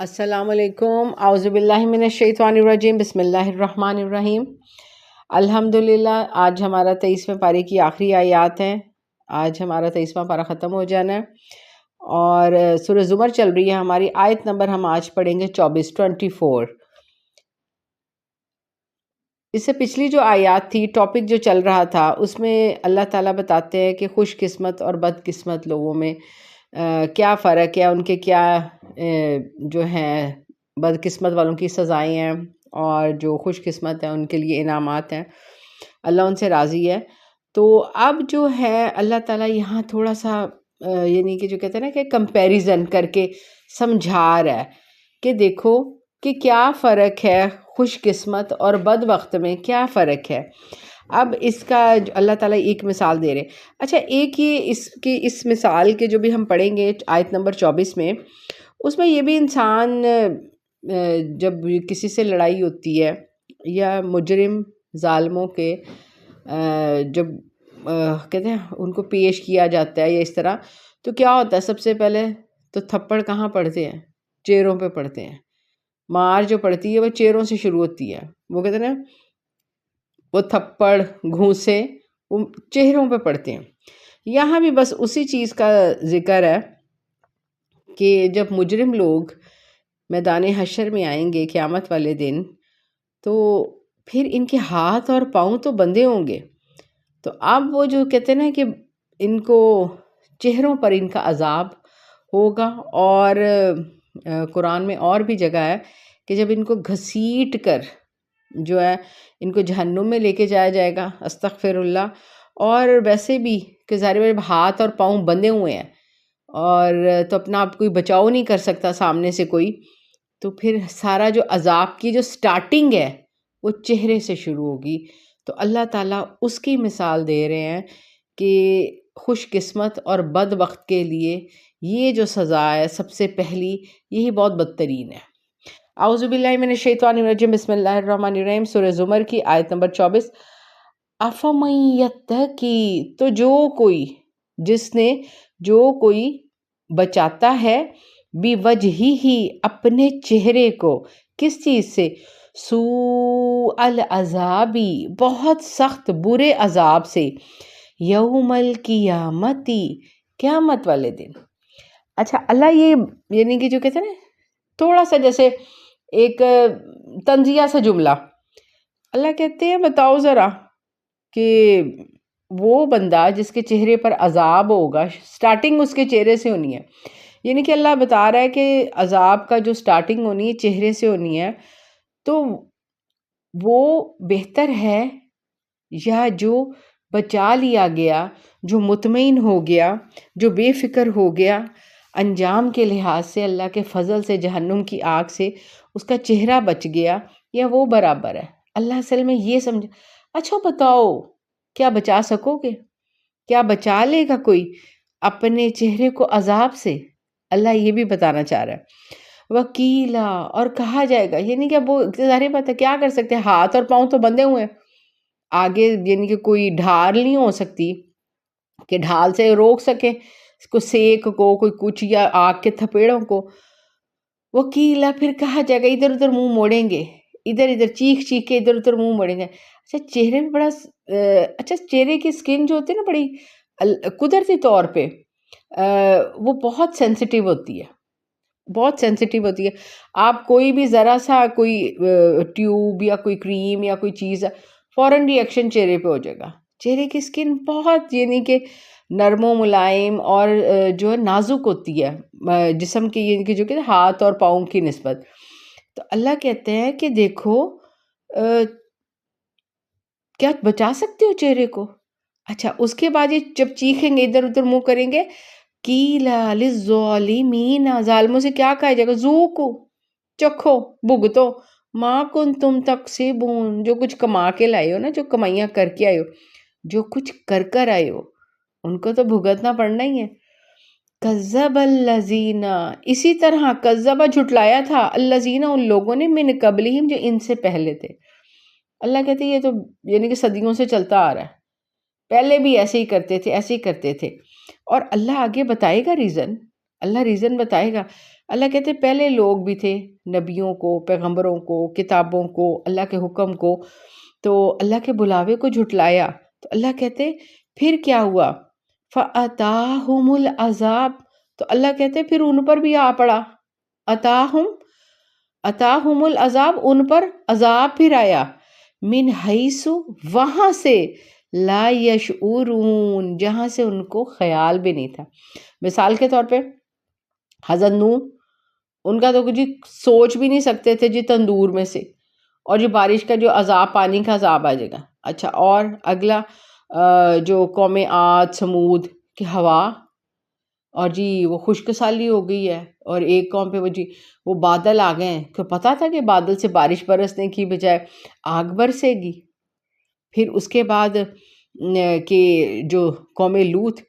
السلام علیکم. اعوذ باللہ من الشیطان الرجیم. بسم اللہ الرحمن الرحیم. الحمدللہ. آج ہمارا 23ویں پارے کی آخری آیات ہیں. آج ہمارا 23واں پارہ ختم ہو جانا ہے اور سورہ زمر چل رہی ہے ہماری. آیت نمبر ہم آج پڑھیں گے 24. اس سے پچھلی جو آیات تھی، ٹاپک جو چل رہا تھا، اس میں اللہ تعالیٰ بتاتے ہیں کہ خوش قسمت اور بد قسمت لوگوں میں کیا فرق ہے، ان کے کیا جو ہیں بد قسمت والوں کی سزائیں ہیں اور جو خوش قسمت ہیں ان کے لیے انعامات ہیں. اللہ ان سے راضی ہے. تو اب جو ہے اللہ تعالیٰ یہاں تھوڑا سا یعنی کہ جو کہتے ہیں نا کہ کمپیریزن کر کے سمجھا رہا ہے کہ دیکھو کہ کیا فرق ہے خوش قسمت اور بد وقت میں، کیا فرق ہے. اب اس کا اللہ تعالیٰ ایک مثال دے رہے. اچھا، ایک یہ اس مثال کے جو بھی ہم پڑھیں گے آیت نمبر 24 میں، اس میں یہ بھی انسان جب کسی سے لڑائی ہوتی ہے یا مجرم ظالموں کے جب کہتے ہیں ان کو پیش کیا جاتا ہے یا اس طرح، تو کیا ہوتا ہے؟ سب سے پہلے تو تھپڑ کہاں پڑتے ہیں؟ چہروں پہ پڑتے ہیں. مار جو پڑتی ہے وہ چہروں سے شروع ہوتی ہے. وہ کہتے ہیں نا، وہ تھپڑ گھونسے وہ چہروں پہ پڑتے ہیں. یہاں بھی بس اسی چیز کا ذکر ہے کہ جب مجرم لوگ میدان حشر میں آئیں گے قیامت والے دن، تو پھر ان کے ہاتھ اور پاؤں تو بندھے ہوں گے. تو اب وہ جو کہتے ہیں نا کہ ان کو چہروں پر ان کا عذاب ہوگا. اور قرآن میں اور بھی جگہ ہے کہ جب ان کو گھسیٹ کر جو ہے ان کو جہنم میں لے کے جایا جائے گا، استغفر اللہ. اور ویسے بھی کہ ظاہر ہاتھ اور پاؤں بندھے ہوئے ہیں اور تو اپنا آپ کوئی بچاؤ نہیں کر سکتا سامنے سے کوئی، تو پھر سارا جو عذاب کی جو سٹارٹنگ ہے وہ چہرے سے شروع ہوگی. تو اللہ تعالیٰ اس کی مثال دے رہے ہیں کہ خوش قسمت اور بد وقت کے لیے یہ جو سزا ہے سب سے پہلی یہی بہت بدترین ہے. اعوذ باللہ من الشیطان الرجیم. بسم اللہ الرحمن الرحیم. سورہ زمر کی آیت نمبر 24. افمن یتقی، تو جو کوئی بچاتا ہے، بوجہہ، اپنے چہرے کو، کس چیز سے؟ سوء العذابی، بہت سخت برے عذاب سے، یوم القیامتی، قیامت والے دن. اچھا، اللہ یہ یعنی کہ جو کہتے ہیں نا تھوڑا سا جیسے ایک تنزیہ سا جملہ، اللہ کہتے ہیں بتاؤ ذرا کہ وہ بندہ جس کے چہرے پر عذاب ہوگا، سٹارٹنگ اس کے چہرے سے ہونی ہے. یعنی کہ اللہ بتا رہا ہے کہ عذاب کا جو سٹارٹنگ ہونی ہے چہرے سے ہونی ہے، تو وہ بہتر ہے یا جو بچا لیا گیا، جو مطمئن ہو گیا، جو بے فکر ہو گیا انجام کے لحاظ سے، اللہ کے فضل سے، جہنم کی آگ سے اس کا چہرہ بچ گیا، یا وہ برابر ہے؟ اللہ اصل میں یہ سمجھ. اچھا بتاؤ، کیا بچا سکو گے؟ کیا بچا لے گا کوئی اپنے چہرے کو عذاب سے؟ اللہ یہ بھی بتانا چاہ رہا ہے. وکیلا، اور کہا جائے گا. یعنی کہ اب وہ ظاہر بات ہے کیا کر سکتے ہیں، ہاتھ اور پاؤں تو بندھے ہوئے ہیں آگے. یعنی کہ کوئی ڈھال نہیں ہو سکتی کہ ڈھال سے روک سکے اس کو، سیک کو، کوئی کچھ، یا آگ کے تھپیڑوں کو. وکیلا، پھر کہا جائے گا، ادھر ادھر منہ موڑیں گے، ادھر ادھر چیخ چیخ کے ادھر ادھر منہ موڑیں گے. اچھا، چہرے میں بڑا اچھا، چہرے کی سکن جو ہوتی ہے نا بڑی قدرتی طور پہ وہ بہت سینسٹیو ہوتی ہے، بہت سینسٹیو ہوتی ہے. آپ کوئی بھی ذرا سا کوئی ٹیوب یا کوئی کریم یا کوئی چیز، فوراً ری ایکشن چہرے پہ ہو جائے گا. چہرے کی سکن بہت یعنی کہ نرم و ملائم اور جو ہے نازک ہوتی ہے جسم کی، یعنی کہ جو کہ ہاتھ اور پاؤں کی نسبت. تو اللہ کہتے ہیں کہ دیکھو کیا بچا سکتے ہو چہرے کو؟ اچھا، اس کے بعد یہ جب چیخیں گے، ادھر ادھر منہ کریں گے، قیلا للظالمین، ظالموں سے کیا کہا جائے گا؟ ذوقوا، چکھو، بھگتو، ما کنتم تکسبون، جو کچھ کما کے لائے ہو نا، جو کمائیاں کر کے آئے ہو، جو کچھ کر آئے ہو، ان کو تو بھگتنا پڑنا ہی ہے. کذب الذین، اسی طرح کذبہ جھٹلایا تھا، الذین، ان لوگوں نے، من قبلہم، جو ان سے پہلے تھے. اللہ کہتے ہیں یہ تو یعنی کہ صدیوں سے چلتا آ رہا ہے، پہلے بھی ایسے ہی کرتے تھے، ایسے ہی کرتے تھے. اور اللہ آگے بتائے گا ریزن اللہ ریزن بتائے گا. اللہ کہتے پہلے لوگ بھی تھے، نبیوں کو، پیغمبروں کو، کتابوں کو، اللہ کے حکم کو، تو اللہ کے بلاوے کو جھٹلایا. تو اللہ کہتے پھر کیا ہوا؟ فَأَتَاهُمُ الْعَذَابُ، تو اللہ کہتے پھر ان پر بھی آ پڑا. اتاہم العذاب، ان پر عذاب پھر آیا. من حیث، وہاں سے، لا یشعرون، جہاں سے ان کو خیال بھی نہیں تھا. مثال کے طور پہ حضرت نوح، ان کا تو جی سوچ بھی نہیں سکتے تھے جی تندور میں سے، اور جو بارش کا جو عذاب، پانی کا عذاب آ جائے گا. اچھا، اور اگلا جو قوم عاد سمود کی ہوا، اور جی وہ خشک سالی ہو گئی ہے، اور ایک قوم پہ وہ بادل آ گئے ہیں، تو پتا تھا کہ بادل سے بارش برسنے کی بجائے آگ برسے گی. پھر اس کے بعد کہ جو قوم لوط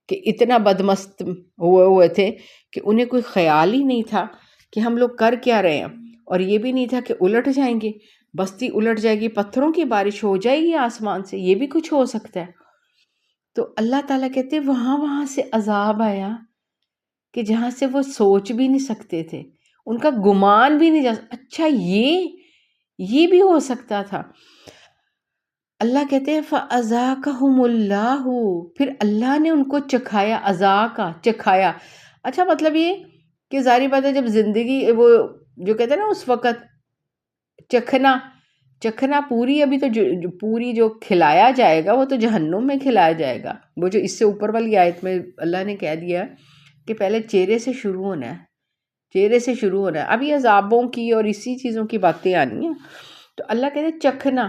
کہ اتنا بدمست ہوئے تھے کہ انہیں کوئی خیال ہی نہیں تھا کہ ہم لوگ کر کیا رہے ہیں، اور یہ بھی نہیں تھا کہ الٹ جائیں گے، بستی الٹ جائے گی، پتھروں کی بارش ہو جائے گی آسمان سے، یہ بھی کچھ ہو سکتا ہے. تو اللہ تعالیٰ کہتے ہیں وہاں سے عذاب آیا کہ جہاں سے وہ سوچ بھی نہیں سکتے تھے، ان کا گمان بھی نہیں اچھا یہ بھی ہو سکتا تھا. اللہ کہتے ہیں فَأَذَاقَهُمُ اللَّهُ، پھر اللہ نے ان کو چکھایا. چکھایا، اچھا مطلب یہ کہ ظاہری بات ہے جب زندگی وہ جو کہتے ہیں نا اس وقت چکھنا پوری، ابھی تو پوری جو کھلایا جائے گا وہ تو جہنم میں کھلایا جائے گا. وہ جو اس سے اوپر والی آیت میں اللہ نے کہہ دیا کہ پہلے چہرے سے شروع ہونا ہے. اب یہ عذابوں کی اور اسی چیزوں کی باتیں آنی ہیں. تو اللہ کہتے ہیں چکھنا.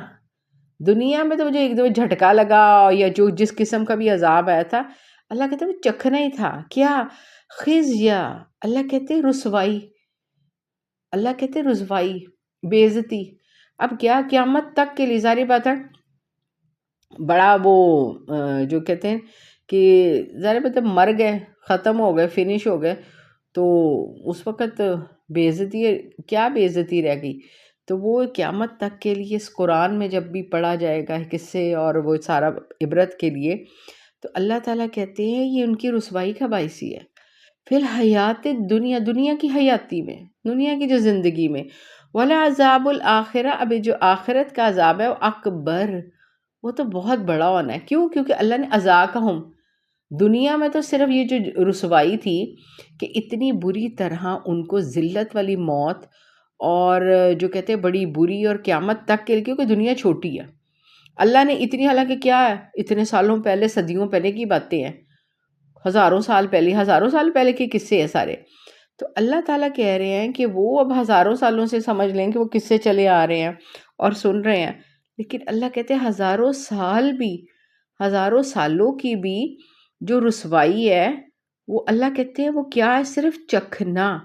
دنیا میں تو جو ایک دو جھٹکا لگا یا جو جس قسم کا بھی عذاب آیا تھا، اللہ کہتے ہیں وہ چکھنا ہی تھا. کیا؟ خزیا، اللہ کہتے ہیں رسوائی. اللہ کہتے ہیں رسوائی، بے عزتی. اب کیا؟ قیامت تک کے لیے. ظاہری بات ہے بڑا وہ جو کہتے ہیں کہ ظاہر بات ہے مر گئے، ختم ہو گئے، فنش ہو گئے، تو اس وقت بے عزتی، کیا بے عزتی رہ گئی؟ تو وہ قیامت تک کے لیے اس قرآن میں جب بھی پڑھا جائے گا قصے اور وہ سارا عبرت کے لیے، تو اللہ تعالیٰ کہتے ہیں یہ ان کی رسوائی کا باعث ہی ہے. پھر حیات دنیا کی حیاتی میں، دنیا کی جو زندگی میں، ولا عذاب الآخرہ، ابھی جو آخرت کا عذاب ہے وہ اکبر، وہ تو بہت بڑا ہونا ہے. کیوں؟ کیونکہ اللہ نے ازاقہم، دنیا میں تو صرف یہ جو رسوائی تھی کہ اتنی بری طرح ان کو ذلت والی موت، اور جو کہتے ہیں بڑی بری، اور قیامت تک کے لیے، کیونکہ دنیا چھوٹی ہے. اللہ نے اتنی، حالانکہ کیا ہے اتنے سالوں پہلے، صدیوں پہلے کی باتیں ہیں، ہزاروں سال پہلے کے قصے ہیں سارے. تو اللہ تعالیٰ کہہ رہے ہیں کہ وہ اب ہزاروں سالوں سے سمجھ لیں کہ وہ قصے چلے آ رہے ہیں اور سن رہے ہیں، لیکن اللہ کہتے ہیں ہزاروں سالوں کی بھی جو رسوائی ہے وہ اللہ کہتے ہیں وہ کیا ہے؟ صرف چکھنا.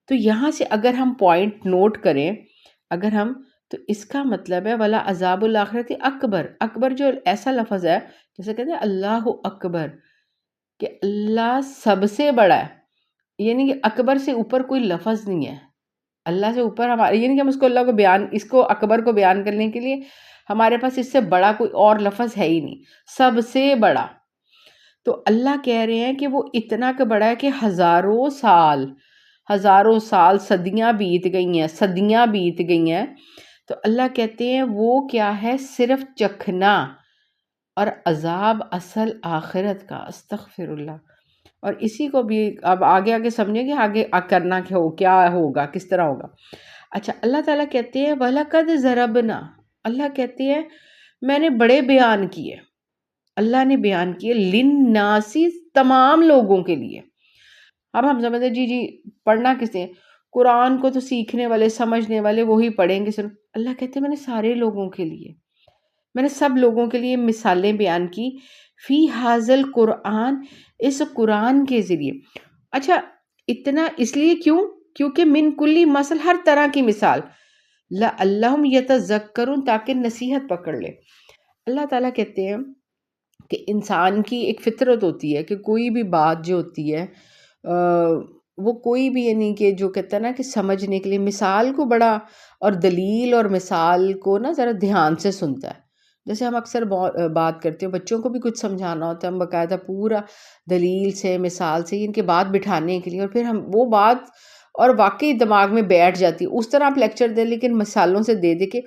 تو یہاں سے اگر ہم پوائنٹ نوٹ کریں، تو اس کا مطلب ہے ولا عذاب الآخرت اکبر. اکبر جو ایسا لفظ ہے جیسے کہتے ہیں اللہ اکبر، کہ اللہ سب سے بڑا ہے، یعنی کہ اکبر سے اوپر کوئی لفظ نہیں ہے. اللہ سے اوپر ہمارے، یعنی کہ ہم اس کو اکبر کو بیان کرنے کے لیے ہمارے پاس اس سے بڑا کوئی اور لفظ ہے ہی نہیں، سب سے بڑا. تو اللہ کہہ رہے ہیں کہ وہ اتنا کہ بڑا ہے کہ ہزاروں سال صدیاں بیت گئی ہیں. تو اللہ کہتے ہیں وہ کیا ہے؟ صرف چکھنا، اور عذاب اصل آخرت کا. استغفر اللہ. اور اسی کو بھی اب آگے سمجھیں گے، آگے کرنا کیا ہوگا، کس طرح ہوگا. اچھا، اللہ تعالیٰ کہتے ہیں وَلَقَدْ ضَرَبْنَا، اللہ کہتے ہیں میں نے بڑے بیان کیے، اللہ نے بیان کیے لِلنَّاسِ، تمام لوگوں کے لیے. اب ہم سمجھتے ہیں جی پڑھنا کسے؟ قرآن کو تو سیکھنے والے، سمجھنے والے وہی پڑھیں گے. اللہ کہتے ہیں میں نے سارے لوگوں کے لیے، میں نے سب لوگوں کے لیے مثالیں بیان کی. فی حاضل قرآن، اس قرآن کے ذریعے. اچھا، اتنا اس لیے کیونکہ من کلی مثل، ہر طرح کی مثال، لعلہم یتذکرون، تاکہ نصیحت پکڑ لے. اللہ تعالیٰ کہتے ہیں کہ انسان کی ایک فطرت ہوتی ہے کہ کوئی بھی بات جو ہوتی ہے وہ کوئی بھی، یعنی کہ جو کہتا ہے نا کہ سمجھنے کے لیے مثال کو بڑا، اور دلیل اور مثال کو نا ذرا دھیان سے سنتا ہے. جیسے ہم اکثر بات کرتے ہیں، بچوں کو بھی کچھ سمجھانا ہوتا ہے، ہم باقاعدہ پورا دلیل سے، مثال سے ان کے بات بٹھانے کے لیے، اور پھر ہم وہ بات اور واقعی دماغ میں بیٹھ جاتی ہے، اس طرح آپ لیکچر دیں لیکن مثالوں سے دے کے.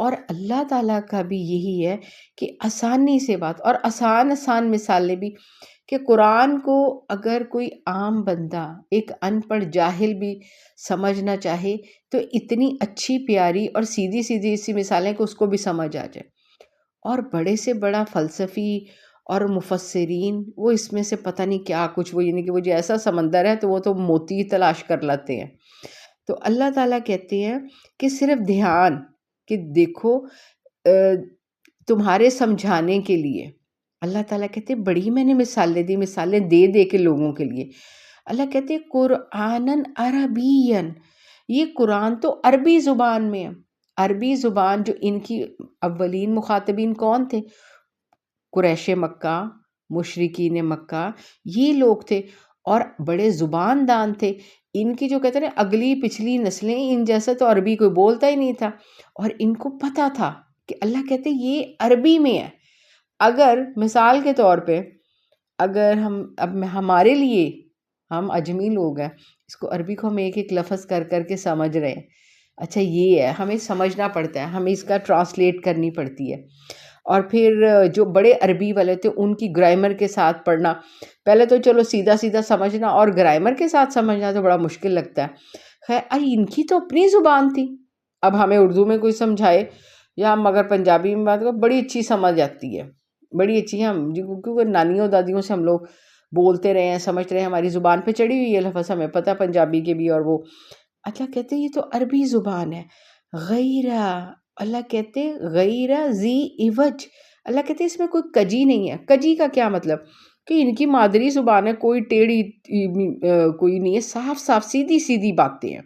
اور اللہ تعالیٰ کا بھی یہی ہے کہ آسانی سے بات، اور آسان مثالیں بھی، کہ قرآن کو اگر کوئی عام بندہ، ایک ان پڑھ جاہل بھی سمجھنا چاہے تو اتنی اچھی پیاری اور سیدھی ایسی مثالیں کہ اس کو بھی سمجھ آ جائے. اور بڑے سے بڑا فلسفی اور مفسرین وہ اس میں سے پتہ نہیں کیا کچھ، وہ یعنی کہ وہ جو ایسا سمندر ہے تو وہ تو موتی تلاش کر لاتے ہیں. تو اللہ تعالیٰ کہتے ہیں کہ صرف دھیان، کہ دیکھو تمہارے سمجھانے کے لیے. اللہ تعالیٰ کہتے ہیں بڑی میں نے مثالیں دی، مثالیں دے کے لوگوں کے لیے. اللہ کہتے ہیں قرآناً عربیاً، یہ قرآن تو عربی زبان میں ہے. عربی زبان جو ان کی اولین مخاطبین کون تھے؟ قریش مکہ، مشرکین مکہ، یہ لوگ تھے، اور بڑے زبان دان تھے. ان کی جو کہتے ہیں اگلی پچھلی نسلیں، ان جیسا تو عربی کوئی بولتا ہی نہیں تھا، اور ان کو پتہ تھا کہ اللہ کہتے ہیں یہ عربی میں ہے. اگر مثال کے طور پہ اگر ہمارے لیے، ہم اجمی لوگ ہیں، اس کو عربی کو ہم ایک لفظ کر کے سمجھ رہے ہیں، اچھا یہ ہے، ہمیں سمجھنا پڑتا ہے، ہمیں اس کا ٹرانسلیٹ کرنی پڑتی ہے. اور پھر جو بڑے عربی والے تھے ان کی گرامر کے ساتھ پڑھنا، پہلے تو چلو سیدھا سمجھنا، اور گرامر کے ساتھ سمجھنا تو بڑا مشکل لگتا ہے. خیر ان کی تو اپنی زبان تھی. اب ہمیں اردو میں کوئی سمجھائے یا ہم اگر پنجابی میں بات کریں، بڑی اچھی سمجھ آتی ہے، بڑی اچھی. ہم کیونکہ نانیوں دادیوں سے ہم لوگ بولتے رہے ہیں، سمجھتے رہے ہیں، ہماری زبان پہ چڑھی ہوئی ہے لفظ، ہمیں پتہ پنجابی کے بھی. اور وہ اللہ کہتے ہیں یہ تو عربی زبان ہے. اللہ کہتے غیر ذی عوج، اللہ کہتے اس میں کوئی کجی نہیں ہے. کجی کا کیا مطلب؟ کہ ان کی مادری زبان ہے، کوئی ٹیڑھی کوئی نہیں ہے، صاف سیدھی باتیں ہیں.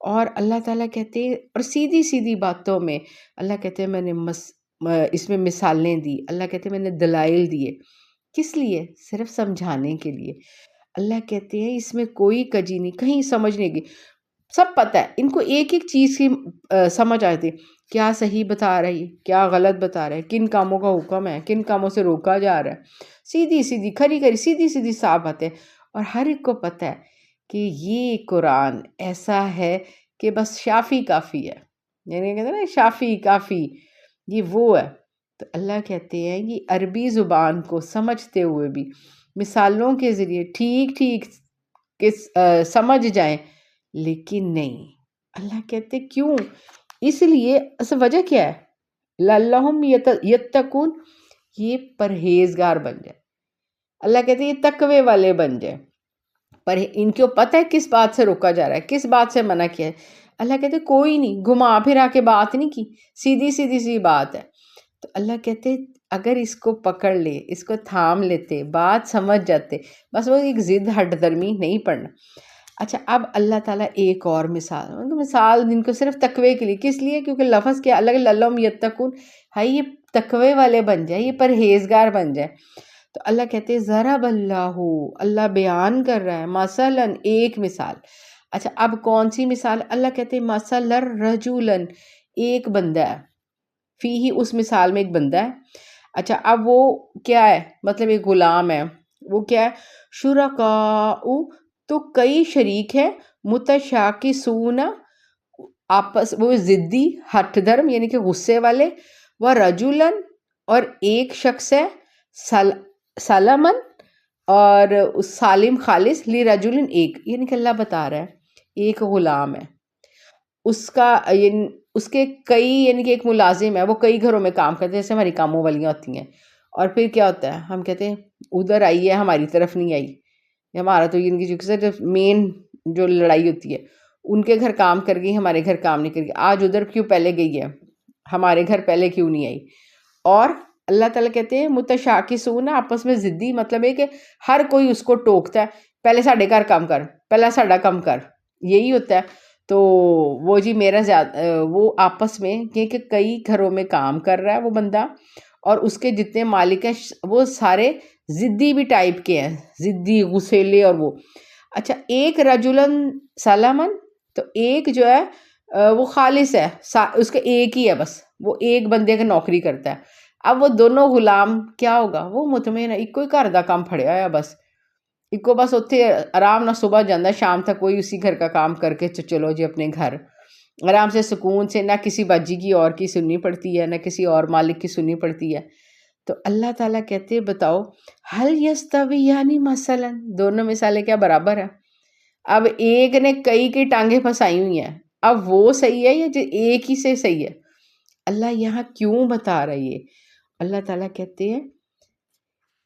اور اللہ تعالیٰ کہتے ہیں، اور سیدھی باتوں میں اللہ کہتے ہیں میں نے اس میں مثالیں دی، اللہ کہتے ہیں میں نے دلائل دیے. کس لیے؟ صرف سمجھانے کے لیے. اللہ کہتے ہیں اس میں کوئی کجی نہیں، کہیں سمجھنے کی سب پتہ ہے ان کو، ایک چیز کی سمجھ آتی، کیا صحیح بتا رہی ہے، کیا غلط بتا رہا ہے، کن کاموں کا حکم ہے، کن کاموں سے روکا جا رہا ہے. سیدھی کھری سیدھی صاف باتیں. اور ہر ایک کو پتہ ہے کہ یہ قرآن ایسا ہے کہ بس شافی کافی ہے، یعنی کہتے ہیں نا شافی کافی، یہ وہ ہے. تو اللہ کہتے ہیں یہ عربی زبان کو سمجھتے ہوئے بھی مثالوں کے ذریعے ٹھیک سمجھ جائیں، لیکن نہیں. اللہ کہتے کیوں؟ اس لیے اصل وجہ کیا ہے؟ لعلہم یتقون، یہ پرہیزگار بن جائے. اللہ کہتے یہ تقوی والے بن جائے. پر ان کو پتہ ہے کس بات سے روکا جا رہا ہے، کس بات سے منع کیا ہے. اللہ کہتے کوئی نہیں گھما پھرا کے بات نہیں کی، سیدھی بات ہے. تو اللہ کہتے اگر اس کو پکڑ لے، اس کو تھام لیتے، بات سمجھ جاتے، بس وہ ایک ضد ہٹ درمی نہیں پڑنا. اچھا اب اللہ تعالیٰ ایک اور مثال جن کو صرف تقوی کے لیے، کس لیے؟ کیونکہ لفظ کیا الگ، لعلہم یتقون ہے، یہ تقوی والے بن جائے، یہ پرہیزگار بن جائے. تو اللہ کہتے ہیں ضرب اللہ بیان کر رہا ہے مثلاً ایک مثال. اچھا اب کون سی مثال؟ اللہ کہتے ہیں مثلا رجلا، ایک بندہ ہے، فیہ اس مثال میں ایک بندہ ہے. اچھا اب وہ کیا ہے؟ مطلب ایک غلام ہے، وہ کیا ہے؟ شرکاء، تو کئی شریک ہے، متشاکسون، آپس وہ ضدی ہٹ دھرم یعنی کہ غصے والے، وہ رجلاً، اور ایک شخص ہے، سلمن، اور سالم خالص، لی رجلاً ایک، یعنی کہ اللہ بتا رہا ہے ایک غلام ہے، اس کا یعنی اس کے کئی، یعنی کہ ایک ملازم ہے، وہ کئی گھروں میں کام کرتے ہیں، جیسے ہماری کاموں والیاں ہوتی ہیں. اور پھر کیا ہوتا ہے؟ ہم کہتے ہیں ادھر آئی ہے ہماری طرف نہیں آئی. ہمارا تو ان کی جو مین جو لڑائی ہوتی ہے، ان کے گھر کام کر گئی، ہمارے گھر کام نہیں کر گئی، آج ادھر کیوں پہلے گئی ہے، ہمارے گھر پہلے کیوں نہیں آئی. اور اللہ تعالیٰ کہتے ہیں متشاکسون، آپس میں ضدی، مطلب ہے کہ ہر کوئی اس کو ٹوکتا ہے، پہلے ساڑھے گھر کام کر، پہلا ساڑھا کم کر، یہی ہوتا ہے. تو وہ جی میرا وہ آپس میں کہ کئی گھروں میں کام کر رہا ہے وہ بندہ، اور اس کے جتنے مالک ہیں وہ سارے ضدی بھی ٹائپ کے ہیں، ضدی غسیلے. اور وہ اچھا ایک رجلاً سلمن، تو ایک جو ہے وہ خالص ہے، اس کا ایک ہی ہے، بس وہ ایک بندے کا نوکری کرتا ہے. اب وہ دونوں غلام کیا ہوگا، وہ مطمئن ہے، ایک ہی گھر کا کام پھڑیا ہوا بس، ایک بس اتنے آرام نہ صبح جانا شام تک کوئی اسی گھر کا کام کر کے چلو جی اپنے گھر آرام سے سکون سے، نہ کسی باجی کی اور کی سننی پڑتی ہے، نہ کسی اور مالک کی سننی پڑتی ہے. تو اللہ تعالیٰ کہتے ہیں بتاؤ حل یستویانی مثلا، دونوں مثالیں کیا برابر ہیں؟ اب ایک نے کئی کی ٹانگیں پھنسائی ہوئی ہیں، اب وہ صحیح ہے یا جو ایک ہی سے صحیح ہے؟ اللہ یہاں کیوں بتا رہا ہے یہ؟ اللہ تعالیٰ کہتے ہیں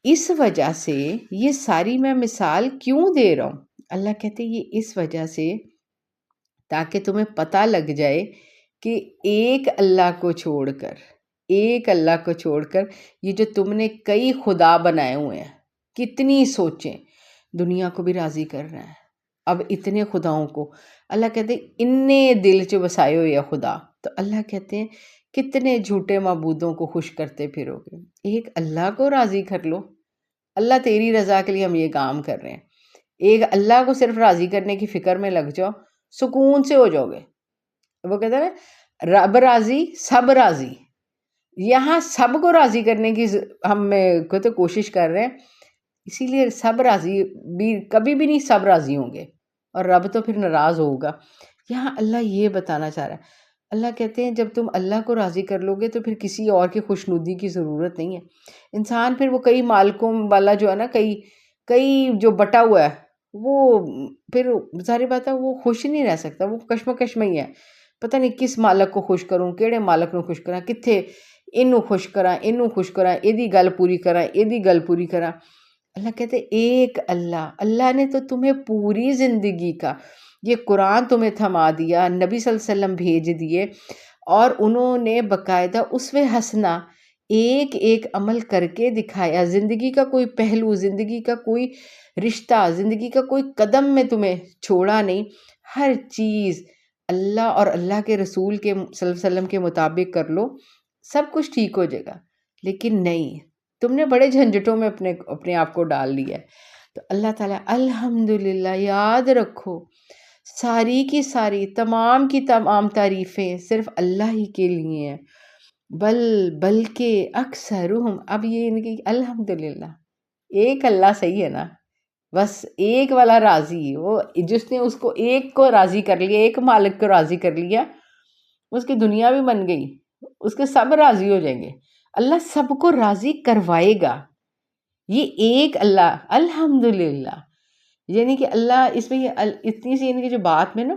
اس وجہ سے یہ ساری میں مثال کیوں دے رہا ہوں. اللہ کہتے ہیں یہ اس وجہ سے تاکہ تمہیں پتہ لگ جائے کہ ایک اللہ کو چھوڑ کر، ایک اللہ کو چھوڑ کر یہ جو تم نے کئی خدا بنائے ہوئے ہیں، کتنی سوچیں، دنیا کو بھی راضی کر رہے ہیں. اب اتنے خداؤں کو اللہ کہتے ہیں انے دل چ بسائے ہوئے ہیں خدا، تو اللہ کہتے ہیں کتنے جھوٹے معبودوں کو خوش کرتے پھرو گے، ایک اللہ کو راضی کر لو. اللہ تیری رضا کے لیے ہم یہ کام کر رہے ہیں، ایک اللہ کو صرف راضی کرنے کی فکر میں لگ جاؤ، سکون سے ہو جاؤ گے. وہ کہتے ہیں نا رب راضی سب راضی، یہاں سب کو راضی کرنے کی ہم کہتے کوشش کر رہے ہیں، اسی لیے سب راضی بھی کبھی بھی نہیں سب راضی ہوں گے، اور رب تو پھر ناراض ہوگا. یہاں اللہ یہ بتانا چاہ رہا ہے، اللہ کہتے ہیں جب تم اللہ کو راضی کر لو گے تو پھر کسی اور کی خوشنودی کی ضرورت نہیں ہے. انسان پھر وہ کئی مالکوں والا جو ہے نا، کئی جو بٹا ہوا ہے، وہ پھر ظاہر بات ہے وہ خوش نہیں رہ سکتا، وہ کشمکش میں ہی ہے. پتہ نہیں کس مالک کو خوش کروں، کیڑے مالک نو خوش کراں، کتھے اینوں خوش کراں، اینوں خوش کراں، ایدی گل پوری کراں، ایدی گل پوری کراں. اللہ کہتے ایک اللہ نے تو تمہیں پوری زندگی کا یہ قرآن تمہیں تھما دیا، نبی صلی اللہ علیہ وسلم بھیج دیے، اور انہوں نے باقاعدہ اسوہ حسنہ ایک ایک عمل کر کے دکھایا. زندگی کا کوئی پہلو، زندگی کا کوئی رشتہ، زندگی کا کوئی قدم میں تمہیں چھوڑا نہیں، ہر چیز اللہ اور اللہ کے رسول کے صلی اللہ علیہ وسلم کے مطابق کر لو، سب کچھ ٹھیک ہو جائے گا. لیکن نہیں، تم نے بڑے جھنجھٹوں میں اپنے آپ کو ڈال لیا ہے. تو اللہ تعالیٰ الحمدللہ، یاد رکھو ساری کی ساری تمام کی تمام تعریفیں صرف اللہ ہی کے لیے ہیں. بلکہ اکثرہم، اب یہ ان کی الحمدللہ ایک اللہ صحیح ہے نا، بس ایک والا راضی، وہ جس نے اس کو ایک کو راضی کر لیا، ایک مالک کو راضی کر لیا، اس کی دنیا بھی بن گئی، اس کے سب راضی ہو جائیں گے. اللہ سب کو راضی کروائے گا. یہ ایک اللہ الحمدللہ، یعنی کہ اللہ اس میں یہ اتنی سی ان کی جو بات میں نا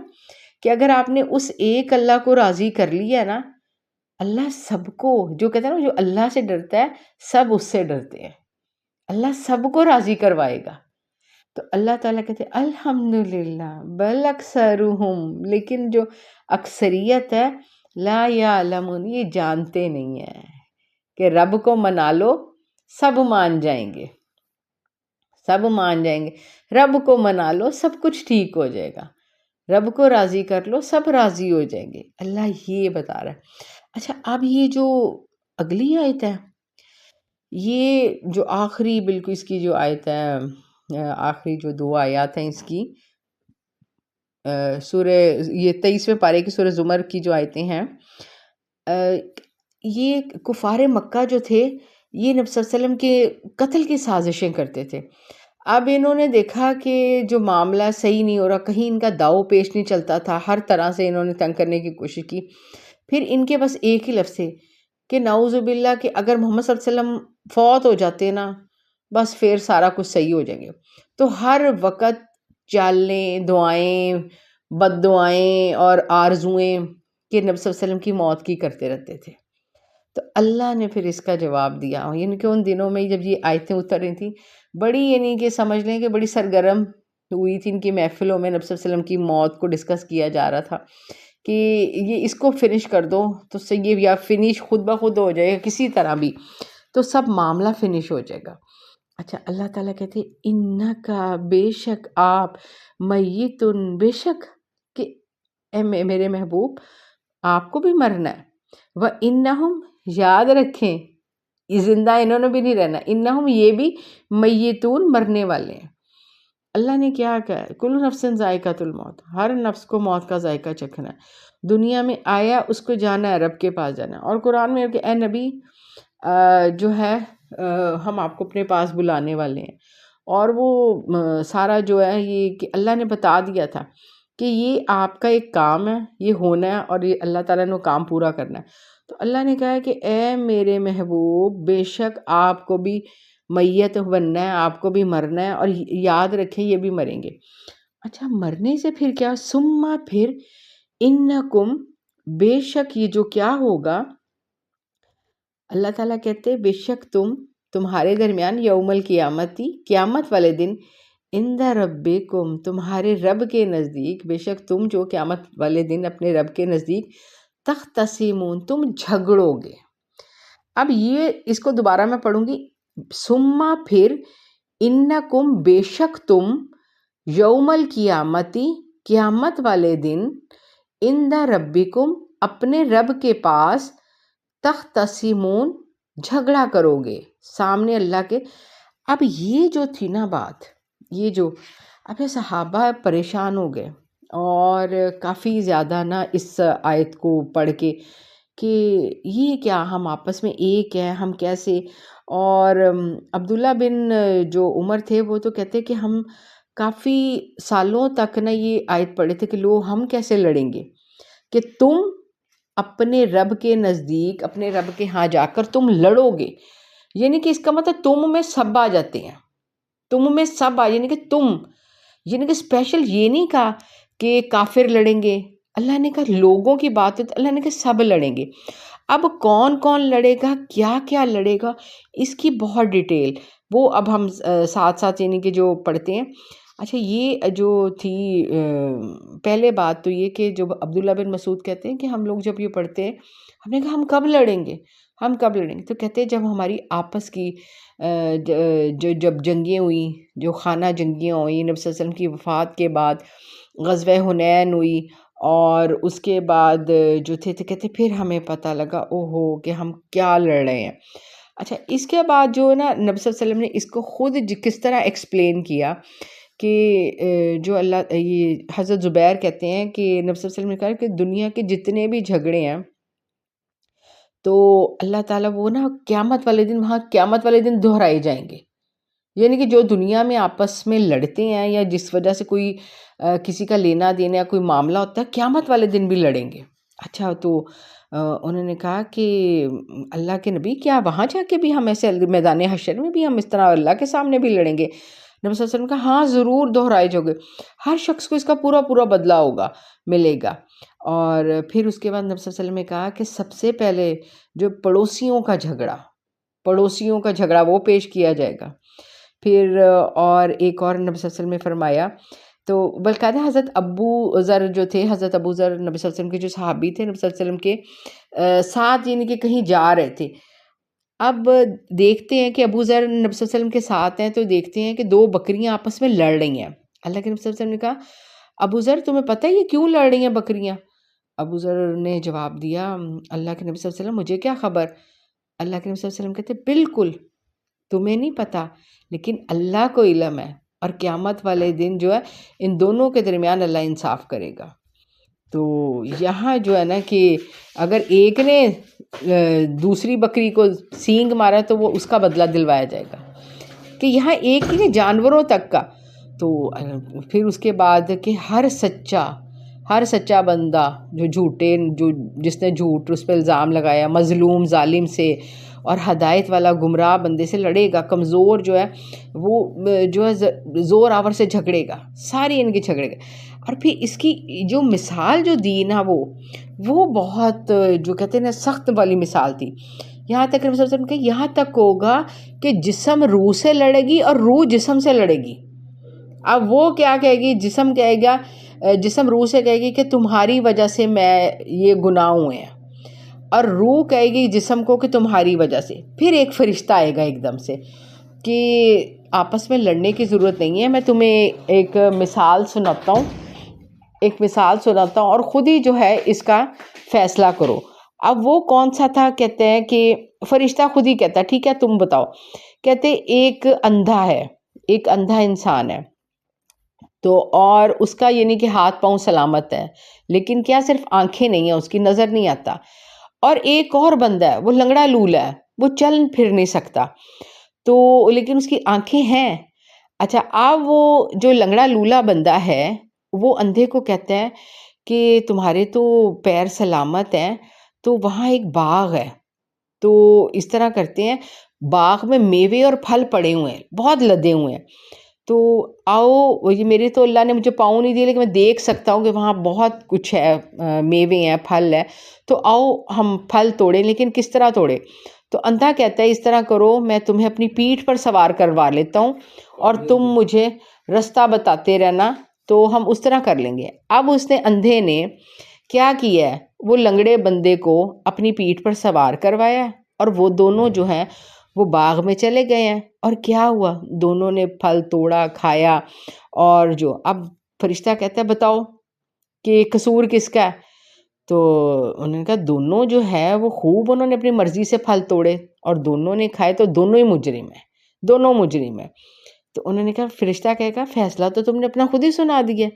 کہ اگر آپ نے اس ایک اللہ کو راضی کر لیا نا، اللہ سب کو، جو کہتا ہے نا جو اللہ سے ڈرتا ہے سب اس سے ڈرتے ہیں، اللہ سب کو راضی کروائے گا. تو اللہ تعالیٰ کہتے ہیں الحمدللہ بل اکثرہم، لیکن جو اکثریت ہے لا یعلمون، یہ جانتے نہیں ہیں کہ رب کو منا لو سب مان جائیں گے، سب مان جائیں گے. رب کو منا لو سب کچھ ٹھیک ہو جائے گا، رب کو راضی کر لو سب راضی ہو جائیں گے. اللہ یہ بتا رہا ہے. اچھا اب یہ جو اگلی آیت ہے، یہ جو آخری بالکل اس کی جو آیت ہے، آخری جو 2 آیات ہیں اس کی، سورہ یہ 23ویں پارے کی سورہ زمر کی جو آیتیں ہیں، یہ کفار مکہ جو تھے یہ نبی صلی اللہ علیہ وسلم کے قتل کی سازشیں کرتے تھے. اب انہوں نے دیکھا کہ جو معاملہ صحیح نہیں ہو رہا، کہیں ان کا داؤ پیش نہیں چلتا تھا، ہر طرح سے انہوں نے تنگ کرنے کی کوشش کی. پھر ان کے بس ایک ہی لفظ ہے کہ نعوذ باللہ کہ اگر محمد صلی اللہ علیہ وسلم فوت ہو جاتے نا، بس پھر سارا کچھ صحیح ہو جائیں گے. تو ہر وقت چالیں، دعائیں، بد دعائیں اور آرزویں کہ نبی صلی اللہ علیہ وسلم کی موت کی کرتے رہتے تھے. تو اللہ نے پھر اس کا جواب دیا. یعنی کہ ان دنوں میں جب یہ آیتیں اتر رہی تھیں، بڑی یعنی کہ سمجھ لیں کہ بڑی سرگرم ہوئی تھی ان کی محفلوں میں، نبی صلی اللہ علیہ وسلم کی موت کو ڈسکس کیا جا رہا تھا کہ یہ اس کو فنش کر دو تو یہ یا فنش خود بخود ہو جائے گا کسی طرح بھی، تو سب معاملہ فنش ہو جائے گا. اچھا اللہ تعالیٰ کہتے ہیں انکا، بے شک آپ، میتن، بے شک کہ اے میرے محبوب آپ کو بھی مرنا ہے. وَإِنَّهُمْ، یاد رکھیں یہ زندہ انہوں نے بھی نہیں رہنا، انہم یہ بھی میتون، مرنے والے ہیں. اللہ نے کیا کہا، کل نفس ذائقۃ الموت، ہر نفس کو موت کا ذائقہ چکھنا ہے، دنیا میں آیا اس کو جانا ہے، رب کے پاس جانا ہے۔ اور قرآن میں کہ اے نبی جو ہے ہم آپ کو اپنے پاس بلانے والے ہیں، اور وہ سارا جو ہے یہ کہ اللہ نے بتا دیا تھا کہ یہ آپ کا ایک کام ہے، یہ ہونا ہے، اور یہ اللہ تعالیٰ نے کام پورا کرنا ہے۔ تو اللہ نے کہا ہے کہ اے میرے محبوب، بے شک آپ کو بھی میت بننا ہے، آپ کو بھی مرنا ہے، اور یاد رکھیں یہ بھی مریں گے۔ اچھا، مرنے سے پھر کیا؟ ثم پھر انکم، بے شک یہ جو کیا ہوگا، اللہ تعالیٰ کہتے ہیں بے شک تمہارے درمیان یوم القیامتی، قیامت والے دن، عند ربکم، تمہارے رب کے نزدیک، بے شک تم جو قیامت والے دن اپنے رب کے نزدیک تختصمون، تم جھگڑو گے۔ اب یہ اس کو دوبارہ میں پڑھوں گی، ثم پھر انکم، بے شک تم، یوم القیامتی، قیامت والے دن، عند ربکم، اپنے رب کے پاس، تختصمون، جھگڑا کرو گے سامنے اللہ کے۔ اب یہ جو تھی نا بات، یہ جو اب یہ صحابہ پریشان ہو گئے، اور کافی زیادہ نا اس آیت کو پڑھ کے کہ یہ کیا، ہم آپس میں ایک ہیں، ہم کیسے؟ اور عبداللہ بن جو عمر تھے وہ تو کہتے کہ ہم کافی سالوں تک نا یہ آیت پڑھے تھے کہ لو ہم کیسے لڑیں گے، کہ تم اپنے رب کے نزدیک، اپنے رب کے ہاں جا کر تم لڑو گے، یعنی کہ اس کا مطلب تم میں سب آ جاتے ہیں، تم میں سب یعنی کہ تم، یعنی کہ اسپیشل یہ نہیں کہا کہ کافر لڑیں گے، اللہ نے کہا لوگوں کی بات ہے، اللہ نے کہا سب لڑیں گے۔ اب کون کون لڑے گا، کیا کیا لڑے گا، اس کی بہت ڈیٹیل وہ اب ہم ساتھ ساتھ یعنی کہ جو پڑھتے ہیں۔ اچھا، یہ جو تھی پہلے بات تو یہ کہ جب عبداللہ بن مسعود کہتے ہیں کہ ہم لوگ جب یہ پڑھتے ہیں، ہم نے کہا ہم کب لڑیں گے، ہم کب لڑیں گے؟ تو کہتے ہیں جب ہماری آپس کی جب جنگیں ہوئیں، جو خانہ جنگیاں ہوئیں نبی صلی اللہ علیہ وسلم کی وفات کے بعد، غزوہ حنین ہوئی، اور اس کے بعد جو تھے تو کہتے پھر ہمیں پتہ لگا اوہو کہ ہم کیا لڑ رہے ہیں۔ اچھا، اس کے بعد جو نا نبی صلی اللہ علیہ وسلم نے اس کو خود کس طرح ایکسپلین کیا کہ جو اللہ، یہ حضرت زبیر کہتے ہیں کہ نبی صلی اللہ علیہ وسلم نے کہا کہ دنیا کے جتنے بھی جھگڑے ہیں تو اللہ تعالیٰ وہ نا قیامت والے دن، وہاں قیامت والے دن دہرائے جائیں گے، یعنی کہ جو دنیا میں آپس میں لڑتے ہیں یا جس وجہ سے کوئی کسی کا لینا دینا یا کوئی معاملہ ہوتا ہے، قیامت والے دن بھی لڑیں گے۔ اچھا، تو انہوں نے کہا کہ اللہ کے نبی کیا وہاں جا کے بھی ہم ایسے میدان حشر میں بھی ہم اس طرح اللہ کے سامنے بھی لڑیں گے؟ نبی صلی اللہ علیہ وسلم نے کہا ہاں ضرور دہرائے جاؤ گے، ہر شخص کو اس کا پورا پورا بدلہ ہوگا، ملے گا۔ اور پھر اس کے بعد نبی صلی اللہ علیہ وسلم نے کہا کہ سب سے پہلے جو پڑوسیوں کا جھگڑا وہ پیش کیا جائے گا۔ پھر اور ایک اور نبی صلی اللہ علیہ وسلم نے فرمایا، تو باقاعدہ حضرت ابو ذر جو تھے، حضرت ابو ذر نبی صلی اللہ علیہ وسلم کے جو صحابی تھے، نبی صلی اللہ علیہ وسلم کے ساتھ یعنی کہ کہیں جا رہے تھے۔ اب دیکھتے ہیں کہ ابو ذر نبی صلی اللہ علیہ وسلم کے ساتھ ہیں، تو دیکھتے ہیں کہ دو بکریاں آپس میں لڑ رہی ہیں۔ اللہ کے نبی صلی اللہ علیہ وسلم نے کہا ابو ذر تمہیں پتہ ہے یہ کیوں لڑ رہی ہیں بکریاں؟ ابو ذر نے جواب دیا اللہ کے نبی صلی اللہ علیہ وسلم مجھے کیا خبر؟ اللہ کے نبی صلی اللہ علیہ وسلم کہتے بالکل تمہیں نہیں پتہ، لیکن اللہ کو علم ہے، اور قیامت والے دن جو ہے ان دونوں کے درمیان اللہ انصاف کرے گا۔ تو یہاں جو ہے نا کہ اگر ایک نے دوسری بکری کو سینگ مارا تو وہ اس کا بدلہ دلوایا جائے گا، کہ یہاں ایک ہی جانوروں تک کا۔ تو پھر اس کے بعد کہ ہر سچا بندہ جو جس نے جھوٹ اس پہ الزام لگایا، مظلوم ظالم سے اور ہدایت والا گمراہ بندے سے لڑے گا، کمزور جو ہے وہ جو ہے زور آور سے جھگڑے گا، ساری ان کے جھگڑے گا۔ اور پھر اس کی جو مثال جو دی نا وہ بہت جو کہتے ہیں نا سخت والی مثال تھی۔ یہاں تک نبی صلی اللہ علیہ وسلم کہ یہاں تک ہوگا کہ جسم روح سے لڑے گی اور روح جسم سے لڑے گی۔ اب وہ کیا کہے گی؟ جسم روح سے کہے گی کہ تمہاری وجہ سے میں یہ گناہ ہوئے ہیں، اور روح کہے گی جسم کو کہ تمہاری وجہ سے۔ پھر ایک فرشتہ آئے گا ایک دم سے کہ آپس میں لڑنے کی ضرورت نہیں ہے، میں تمہیں ایک مثال سناتا ہوں اور خود ہی جو ہے اس کا فیصلہ کرو۔ اب وہ کون سا تھا؟ کہتے ہیں کہ فرشتہ خود ہی کہتا ہے ٹھیک ہے تم بتاؤ۔ کہتے ایک اندھا انسان ہے، تو اور اس کا یعنی کہ ہاتھ پاؤں سلامت ہے، لیکن کیا صرف آنکھیں نہیں ہیں، اس کی نظر نہیں آتا. اور ایک اور بندہ ہے، وہ لنگڑا لولا ہے، وہ چل پھر نہیں سکتا، تو لیکن اس کی آنکھیں ہیں. اچھا، اب وہ جو لنگڑا لولا بندہ ہے وہ اندھے کو کہتا ہے کہ تمہارے تو پیر سلامت ہیں، تو وہاں ایک باغ ہے، تو اس طرح کرتے ہیں، باغ میں میوے اور پھل پڑے ہوئے ہیں، بہت لدے ہوئے ہیں، تو آؤ، یہ میرے تو اللہ نے مجھے پاؤں نہیں دیے لیکن میں دیکھ سکتا ہوں کہ وہاں بہت کچھ ہے، میوے ہیں، پھل ہے، تو آؤ ہم پھل توڑیں. لیکن کس طرح توڑے؟ تو اندھا کہتا ہے اس طرح کرو، میں تمہیں اپنی پیٹھ پر سوار کروا لیتا ہوں اور تم مجھے رستہ بتاتے رہنا، تو ہم اس طرح کر لیں گے. اب اس نے اندھے نے کیا کیا ہے، وہ لنگڑے بندے کو اپنی پیٹھ پر سوار کروایا اور وہ دونوں جو ہیں وہ باغ میں چلے گئے ہیں. اور کیا ہوا، دونوں نے پھل توڑا، کھایا. اور جو اب فرشتہ کہتا ہے بتاؤ کہ قصور کس کا ہے؟ تو انہوں نے کہا دونوں جو ہے وہ خوب انہوں نے اپنی مرضی سے پھل توڑے اور دونوں نے کھائے، تو دونوں ہی مجرم ہیں، دونوں مجرم ہیں. تو انہوں نے کہا، فرشتہ کہے گا فیصلہ تو تم نے اپنا خود ہی سنا دیا،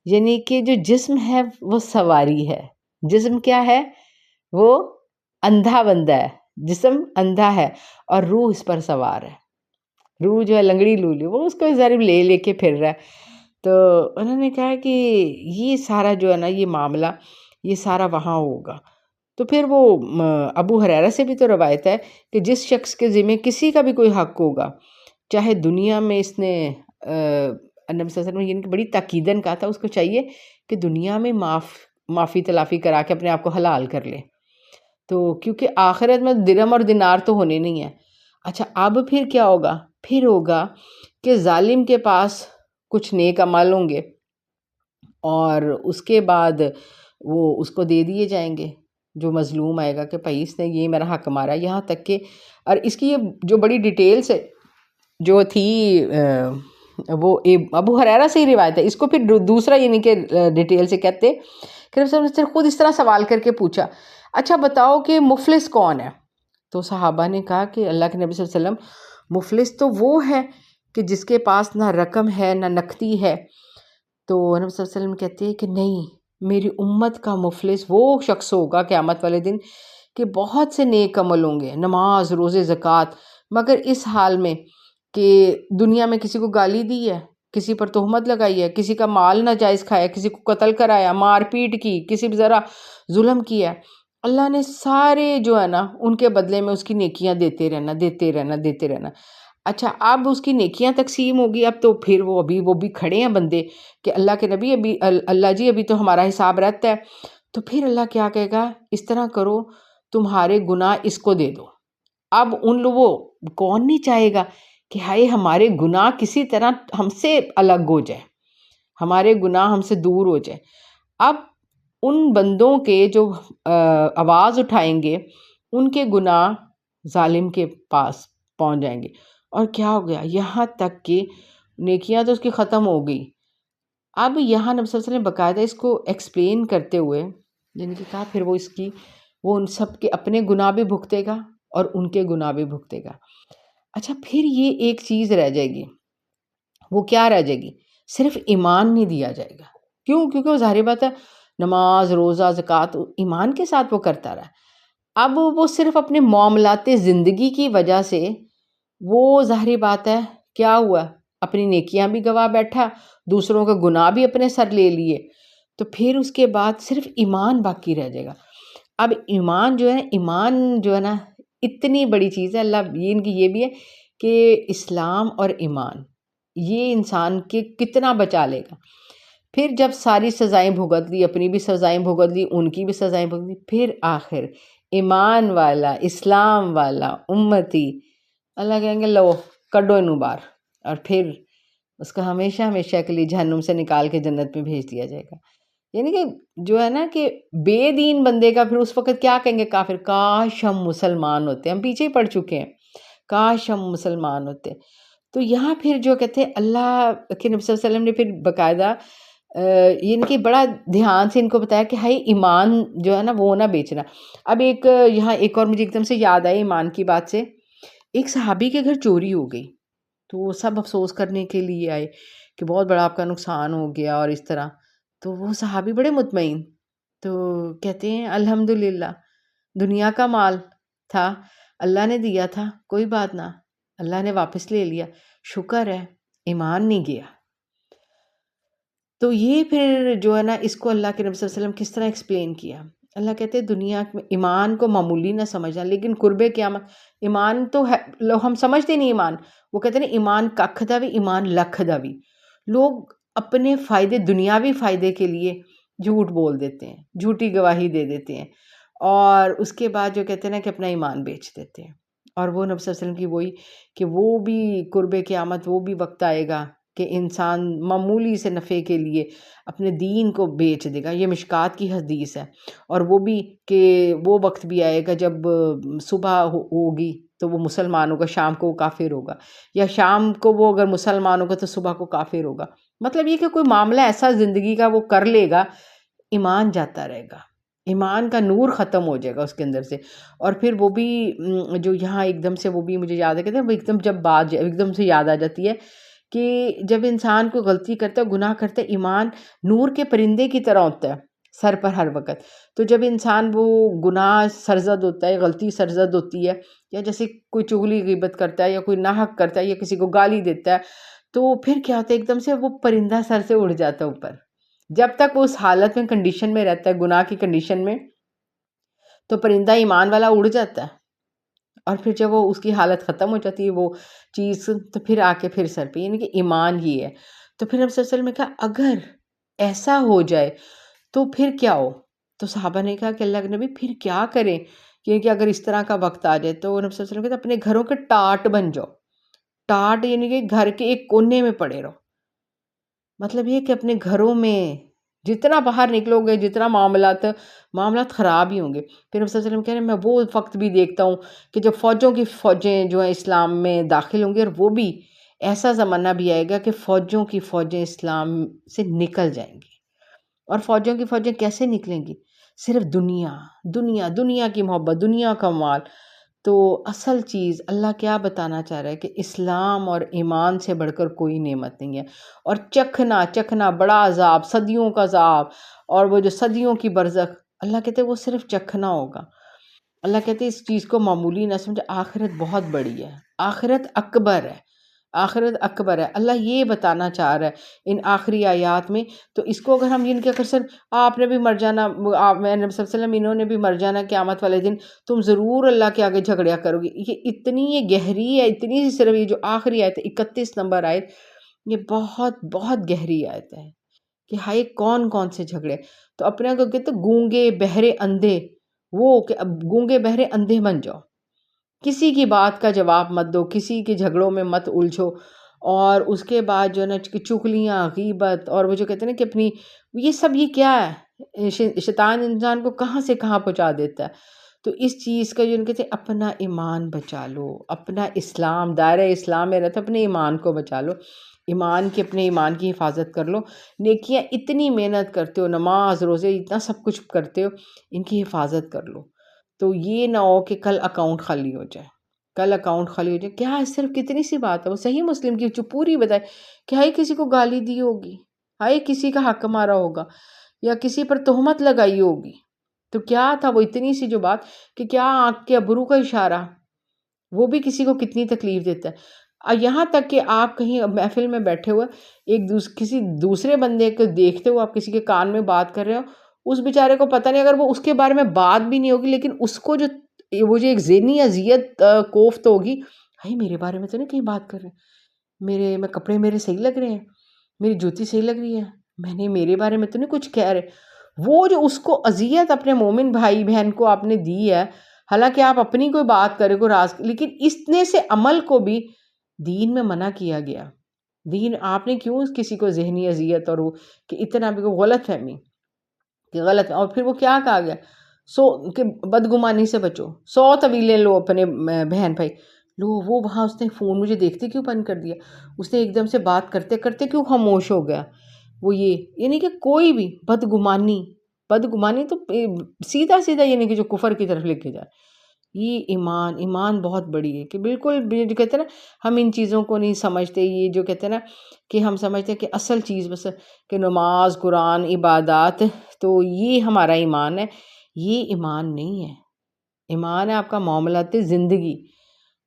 یعنی کہ جو جسم ہے وہ سواری ہے، جسم کیا ہے، وہ اندھا بندہ ہے، جسم اندھا ہے اور روح اس پر سوار ہے. روح جو ہے لنگڑی لولی، وہ اس کو ضرب لے لے کے پھر رہا ہے. تو انہوں نے کہا کہ یہ سارا جو ہے نا یہ معاملہ یہ سارا وہاں ہوگا. تو پھر وہ ابو ہریرہ سے بھی تو روایت ہے کہ جس شخص کے ذمہ کسی کا بھی کوئی حق ہوگا، چاہے دنیا میں اس نے نبی صلی اللہ علیہ وسلم نے بڑی تاکیدن کہا تھا، اس کو چاہیے کہ دنیا میں معافی تلافی کرا کے اپنے آپ کو حلال کر لے، تو کیونکہ آخرت میں درہم اور دینار تو ہونے نہیں ہیں. اچھا، اب پھر کیا ہوگا؟ پھر ہوگا کہ ظالم کے پاس کچھ نیک عمل ہوں گے اور اس کے بعد وہ اس کو دے دیے جائیں گے. جو مظلوم آئے گا کہ بھائی اس نے یہ میرا حق مارا، یہاں تک کہ، اور اس کی یہ جو بڑی ڈیٹیلز جو تھی وہ ابو ہریرہ سے ہی روایت ہے. اس کو پھر دوسرا یعنی کہ ڈیٹیل سے کہتے کہ رسول اللہ نے خود اس طرح سوال کر کے پوچھا، اچھا بتاؤ کہ مفلس کون ہے؟ تو صحابہ نے کہا کہ اللہ کے نبی صلی اللہ علیہ وسلم، مفلس تو وہ ہے کہ جس کے پاس نہ رقم ہے نہ نقدی ہے. تو نبی صلی اللہ علیہ وسلم کہتے ہیں کہ نہیں، میری امت کا مفلس وہ شخص ہوگا قیامت والے دن کہ بہت سے نیک عمل ہوں گے، نماز، روزے، زکوٰۃ، مگر اس حال میں کہ دنیا میں کسی کو گالی دی ہے، کسی پر تہمت لگائی ہے، کسی کا مال ناجائز کھایا، کسی کو قتل کرایا، مار پیٹ کی، کسی پر ذرا ظلم کیا. اللہ نے سارے جو ہے نا ان کے بدلے میں اس کی نیکیاں دیتے رہنا، دیتے رہنا، دیتے رہنا. اچھا، اب اس کی نیکیاں تقسیم ہوگی. اب تو پھر وہ بھی کھڑے ہیں بندے کہ اللہ کے نبی، ابھی اللہ جی ابھی تو ہمارا حساب رہتا ہے. تو پھر اللہ کیا کہے گا، اس طرح کرو، تمہارے گناہ اس کو دے دو. اب ان لوگوں کون نہیں چاہے گا کہ ہائے ہمارے گناہ کسی طرح ہم سے الگ ہو جائے، ہمارے گناہ ہم سے دور ہو جائے. اب ان بندوں کے جو آواز اٹھائیں گے ان کے گناہ ظالم کے پاس پہنچ جائیں گے. اور کیا ہو گیا، یہاں تک کہ نیکیاں تو اس کی ختم ہو گئی. اب یہاں نبی صلی اللہ علیہ وسلم باقاعدہ اس کو ایکسپلین کرتے ہوئے یعنی کہ کہا پھر وہ ان سب کے اپنے گناہ بھی بھگتے گا اور ان کے گناہ بھی بھگتے گا. اچھا، پھر یہ ایک چیز رہ جائے گی، وہ کیا رہ جائے گی؟ صرف ایمان نہیں دیا جائے گا. کیوں؟ کیونکہ وہ ظاہر بات ہے نماز، روزہ، زکوٰۃ ایمان کے ساتھ وہ کرتا رہا. اب وہ صرف اپنے معاملات زندگی کی وجہ سے وہ ظاہری بات ہے کیا ہوا، اپنی نیکیاں بھی گوا بیٹھا، دوسروں کا گناہ بھی اپنے سر لے لیے. تو پھر اس کے بعد صرف ایمان باقی رہ جائے گا. اب ایمان جو ہے نا اتنی بڑی چیز ہے. اللہ ان کی یہ بھی ہے کہ اسلام اور ایمان یہ انسان کے کتنا بچا لے گا. پھر جب ساری سزائیں بھگت لی، اپنی بھی سزائیں بھگت لی، ان کی بھی سزائیں بھگت لی، پھر آخر ایمان والا، اسلام والا امتی اللہ کہیں گے لو کڈو انہوں باہر، اور پھر اس کو ہمیشہ ہمیشہ کے لیے جہنم سے نکال کے جنت میں بھیج دیا جائے گا. یعنی کہ جو ہے نا کہ بے دین بندے کا پھر اس وقت کیا کہیں گے کافر، کاش ہم مسلمان ہوتے. ہم پیچھے ہی پڑ چکے ہیں، کاش ہم مسلمان ہوتے. تو یہاں پھر جو کہتے ہیں اللہ کے نبی صلی اللہ علیہ وسلم نے پھر باقاعدہ ان کی بڑا دھیان سے ان کو بتایا کہ ہائی ایمان جو ہے نا وہ نہ بیچنا. اب یہاں ایک اور مجھے ایک دم سے یاد آئی ایمان کی بات سے، ایک صحابی کے گھر چوری ہو گئی تو وہ سب افسوس کرنے کے لیے آئے کہ بہت بڑا آپ کا نقصان ہو گیا اور اس طرح. تو وہ صحابی بڑے مطمئن، تو کہتے ہیں الحمدللہ، دنیا کا مال تھا، اللہ نے دیا تھا، کوئی بات نہ، اللہ نے واپس لے لیا، شکر ہے، ایمان نہیں گیا. تو یہ پھر جو ہے نا، اس کو اللہ کے نبی صلی اللہ علیہ وسلم کس طرح ایکسپلین کیا. اللہ کہتے ہیں دنیا میں ایمان کو معمولی نہ سمجھنا، لیکن قرب قیامت ایمان تو ہے، لوگ ہم سمجھتے نہیں ایمان. وہ کہتے ہیں ایمان ککھ دا بھی، ایمان لکھ دا بھی. لوگ اپنے فائدے، دنیاوی فائدے کے لیے جھوٹ بول دیتے ہیں، جھوٹی گواہی دے دیتے ہیں، اور اس کے بعد جو کہتے ہیں نا کہ اپنا ایمان بیچ دیتے ہیں. اور وہ نبی صلی اللہ علیہ وسلم کی وہی کہ وہ بھی قرب قیامت، وہ بھی وقت آئے گا کہ انسان معمولی سے نفع کے لیے اپنے دین کو بیچ دے گا. یہ مشکات کی حدیث ہے. اور وہ بھی کہ وہ وقت بھی آئے گا جب صبح ہوگی تو وہ مسلمان ہوگا، شام کو وہ کافر ہوگا، یا شام کو وہ اگر مسلمان ہوگا تو صبح کو کافر ہوگا. مطلب یہ کہ کوئی معاملہ ایسا زندگی کا وہ کر لے گا، ایمان جاتا رہے گا، ایمان کا نور ختم ہو جائے گا اس کے اندر سے. اور پھر وہ بھی جو یہاں ایک دم سے وہ بھی مجھے یاد ہے، کہتے ہیں ایک دم جب بات ایک دم سے یاد آ جاتی ہے کہ جب انسان کو غلطی کرتا ہے، گناہ کرتا ہے، ایمان نور کے پرندے کی طرح ہوتا ہے سر پر ہر وقت. تو جب انسان وہ گناہ سرزد ہوتا ہے، غلطی سرزد ہوتی ہے، یا جیسے کوئی چغلی غیبت کرتا ہے یا کوئی ناحق کرتا ہے یا کسی کو گالی دیتا ہے، تو پھر کیا ہوتا ہے ایک دم سے وہ پرندہ سر سے اڑ جاتا ہے اوپر. جب تک وہ اس حالت میں کنڈیشن میں رہتا ہے، گناہ کی کنڈیشن میں، تو پرندہ ایمان والا اڑ جاتا ہے. اور پھر جب وہ اس کی حالت ختم ہو جاتی ہے وہ چیز، تو پھر آ کے پھر سر پہ، یعنی کہ ایمان ہی ہے. تو پھر ہم صلی اللہ علیہ وسلم نے کہا اگر ایسا ہو جائے تو پھر کیا ہو؟ تو صحابہ نے کہا کہ اللہ کے نبی پھر کیا کریں، کیونکہ اگر اس طرح کا وقت آ جائے تو نبی صلی اللہ علیہ وسلم کہتے اپنے گھروں کے ٹاٹ بن جاؤ. ٹاٹ یعنی کہ گھر کے ایک کونے میں پڑے رہو. مطلب یہ کہ اپنے گھروں میں جتنا باہر نکلو گے، جتنا معاملات خراب ہی ہوں گے. پھر نبی صلی اللہ علیہ وسلم کہہ رہے ہیں میں وہ وقت بھی دیکھتا ہوں کہ جب فوجیں جو ہیں اسلام میں داخل ہوں گی، اور وہ بھی ایسا زمانہ بھی آئے گا کہ فوجوں کی فوجیں اسلام سے نکل جائیں گی. اور فوجوں کی فوجیں کیسے نکلیں گی؟ صرف دنیا کی محبت، دنیا کا مال. تو اصل چیز اللہ کیا بتانا چاہ رہا ہے کہ اسلام اور ایمان سے بڑھ کر کوئی نعمت نہیں ہے. اور چکھنا بڑا عذاب، صدیوں کا عذاب، اور وہ جو صدیوں کی برزخ، اللہ کہتے ہیں وہ صرف چکھنا ہوگا. اللہ کہتے ہیں اس چیز کو معمولی نہ سمجھے، آخرت بہت بڑی ہے، آخرت اکبر ہے، آخرت اکبر ہے. اللہ یہ بتانا چاہ رہا ہے ان آخری آیات میں. تو اس کو اگر ہم کے اکثر آپ نے بھی مر جانا، میں نبی صلی اللہ علیہ وسلم انہوں نے بھی مر جانا قیامت والے دن، تم ضرور اللہ کے آگے جھگڑیا کرو گی، یہ گہری ہے، اتنی سی صرف یہ جو آخری آیت ہے 31 نمبر آیت، یہ بہت بہت گہری آیت ہے کہ ہائے کون سے جھگڑے. تو اپنے کو کہتے گونگے بہرے اندھے، وہ کہ اب گونگے بہرے اندھے بن جاؤ، کسی کی بات کا جواب مت دو، کسی کے جھگڑوں میں مت الجھو. اور اس کے بعد جو ہے نا چغلیاں، غیبت، اور وہ جو کہتے ہیں نا کہ اپنی یہ سب، یہ کیا ہے، شیطان انسان کو کہاں سے کہاں پہنچا دیتا ہے. تو اس چیز کا جو کہتے ہیں اپنا ایمان بچا لو، اپنا اسلام، دائرہ اسلام میں رہتا، اپنے ایمان کو بچا لو، اپنے ایمان کی حفاظت کر لو. نیکیاں اتنی محنت کرتے ہو، نماز روزے اتنا سب کچھ کرتے ہو، ان کی حفاظت کر لو. تو یہ نہ ہو کہ کل اکاؤنٹ خالی ہو جائے، کیا ہے، صرف کتنی سی بات ہے. وہ صحیح مسلم کی جو پوری بتائے کہ ہائی کسی کو گالی دی ہوگی، ہائی کسی کا حق مارا ہوگا، یا کسی پر تہمت لگائی ہوگی. تو کیا تھا وہ اتنی سی جو بات کہ کیا آنکھ کے ابرو کا اشارہ، وہ بھی کسی کو کتنی تکلیف دیتا ہے. یہاں تک کہ آپ کہیں محفل میں بیٹھے ہوئے کسی دوسرے بندے کو دیکھتے ہو، آپ کسی کے کان میں بات کر رہے ہو، اس بیچارے کو پتہ نہیں، اگر وہ اس کے بارے میں بات بھی نہیں ہوگی، لیکن اس کو جو ایک ذہنی اذیت کوفت ہوگی، بھائی میرے بارے میں تو نہیں کہیں بات کر رہے، میں کپڑے میرے صحیح لگ رہے ہیں، میری جوتی صحیح لگ رہی ہے، میرے بارے میں تو نہیں کچھ کہہ رہے. وہ جو اس کو اذیت اپنے مومن بھائی بہن کو آپ نے دی ہے، حالانکہ آپ اپنی کوئی بات کرے کوئی راز، لیکن اتنے سے عمل کو بھی دین میں منع کیا گیا. دین آپ نے کیوں کسی کو ذہنی اذیت اور وہ کہ اتنا بھی غلط فہمی کہ غلط. اور پھر وہ کیا کہا گیا، کہ بدگمانی سے بچو، 100 طویلیں لو اپنے بہن بھائی لو. وہ وہاں اس نے فون مجھے دیکھتے کیوں بند کر دیا، اس نے ایک دم سے بات کرتے کرتے کیوں خاموش ہو گیا. وہ یعنی کہ کوئی بھی بدگمانی تو سیدھا یعنی کہ جو کفر کی طرف لے کے جائے، یہ ایمان بہت بڑی ہے کہ بالکل جو کہتے ہیں نا ہم ان چیزوں کو نہیں سمجھتے، یہ جو کہتے ہیں نا کہ ہم سمجھتے ہیں کہ اصل چیز بس کہ نماز، قرآن، عبادات، تو یہ ہمارا ایمان ہے. یہ ایمان نہیں ہے. ایمان ہے آپ کا معاملات زندگی،